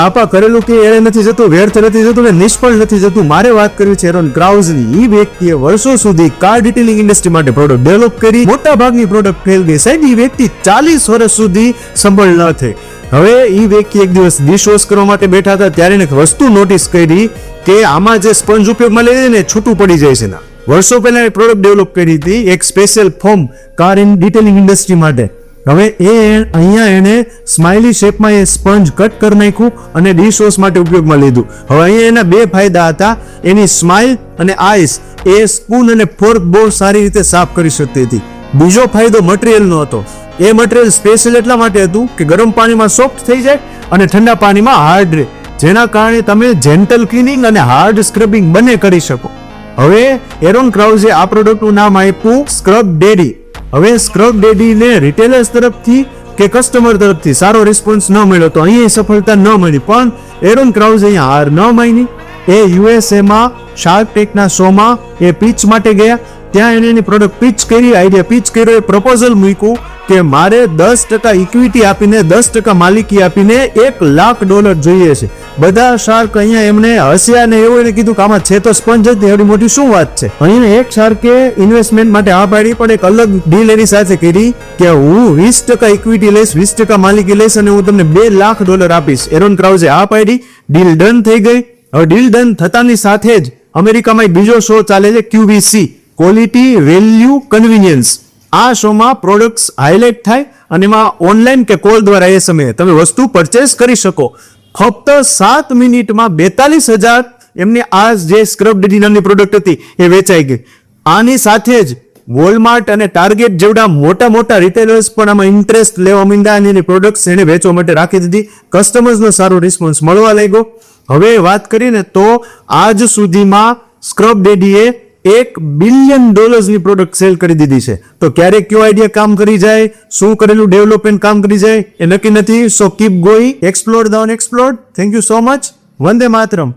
આપા કરેલું કે એળે નથી જતું, વ્યર્થ નથી જતું ને નિષ્ફળ નથી જતું. મારે વાત કરવી છે એરોન ક્રાઉઝની. એ વ્યક્તિએ વર્ષો સુધી કાર ડિટેલિંગ ઇન્ડસ્ટ્રી માટે પ્રોડક્ટ ડેવલપ કરી, મોટા ભાગની પ્રોડક્ટ ફેલ ગઈ. સાહેબ એ વ્યક્તિ 40 વર્ષ સુધી સંભળ ન થઈ. હવે એ વ્યક્તિ એક દિવસ ડિશવોશ કરવા માટે બેઠા હતા ત્યારે એને વસ્તુ નોટિસ કરી કે આમાં જે સ્પંજ ઉપયોગમાં લઈ ને છૂટું પડી જાય છે. વર્ષો પહેલા એ પ્રોડક્ટ ડેવલપ કરી હતી એક special form car detailing industry માટે. હવે અહીંયા એને સ્માઇલી શેપમાં એ સ્પંજ કટ કરી નાખ્યું અને ડિશવોશ માટે ઉપયોગમાં લીધું. હવે અહીંયા એના બે ફાયદા હતા. એની સ્માઇલ અને આઈસ એ સ્પૂન અને ફોર્ક બહુ સારી રીતે સાફ કરી શકતી હતી. બીજો ફાયદો મટીરિયલનો હતો. એ મટીરિયલ સ્પેશિયલ એટલા માટે હતું કે ગરમ પાણીમાં સોફ્ટ થઈ જાય અને ઠંડા પાણીમાં હાર્ડ રહે, જેના કારણે તમે જેન્ટલ ક્લીનિંગ અને હાર્ડ સ્ક્રબિંગ બંને કરી શકો. હવે એરોન ક્રાઉઝે આ પ્રોડક્ટનું નામ આપ્યું સ્ક્રબ ડેડી. હવે સ્ક્રબ ડેડીને રિટેલર્સ તરફથી કે કસ્ટમર તરફથી સારો રિસ્પોન્સ ન મળ્યો તો અહીંયા સફળતા ન મળી. પણ એરોન ક્રાઉઝ અહીંયા હાર ન માની. એ યુએસએમાં શાર્ક ટેકના શોમાં એ પીચ માટે ગયા. ત્યાં એને એની પ્રોડક્ટ પીચ કરી, આઈડિયા પીચ કર્યો, પ્રપોઝલ મૂક્યું કે મારે 10% ઇક્વિટી આપીને 10% માલિકી આપીને $1 લાખ જોઈએ છે. બધા શાર્ક અહીંયા એમને હસ્યા ને એવું એને કીધું કે આમાં છે તો સ્પંજ જ એવડી મોટી શું વાત છે. અહીંયા એક શાર્કે ઇન્વેસ્ટમેન્ટ માટે આ પાડી પણ એક અલગ ડીલ એની સાથે કરી કે હું 20% ઇક્વિટી લઈશ, 20% માલિકી લઈશ અને હું તમને $2 લાખ આપીશ. એરોન ક્રાઉઝે આ પાડી, ડીલ ડન થઈ ગઈ. હવે ડીલ ડન થતાની સાથે જ અમેરિકામાં એક બીજો શો ચાલે છે QVC, ક્વોલિટી વેલ્યુ કન્વીનિયન્સ. આ શોમાં પ્રોડક્ટ્સ હાઇલાઇટ થાય અને એમાં ઓનલાઈન કે કોલ દ્વારા એ સમયે તમે વસ્તુ પરચેસ કરી શકો. ફક્ત 7 મિનિટમાં 42,000 એમની આ જે સ્ક્રબ ડેડી નામની પ્રોડક્ટ હતી એ વેચાઈ ગઈ. આની સાથે જ વોલમાર્ટ અને ટાર્ગેટ જેવડા મોટા મોટા રિટેલર્સ પણ આમાં ઇન્ટરેસ્ટ લેવા માંડ્યા અને એની પ્રોડક્ટ્સ એને વેચવા માટે રાખી દીધી. કસ્ટમર્સનો સારો રિસ્પોન્સ મળવા લાગ્યો. હવે વાત કરીને તો આજ સુધીમાં સ્ક્રબ ડેડીએ $1 બિલિયન ની પ્રોડક્ટ સેલ કરી દીધી છે. તો ક્યારેક કયો આઈડિયા કામ કરી જાય, શું કરેલું ડેવલપમેન્ટ કામ કરી જાય એ નક્કી નથી. So keep going, explore the unexplored. Thank you so much. Vande Mataram.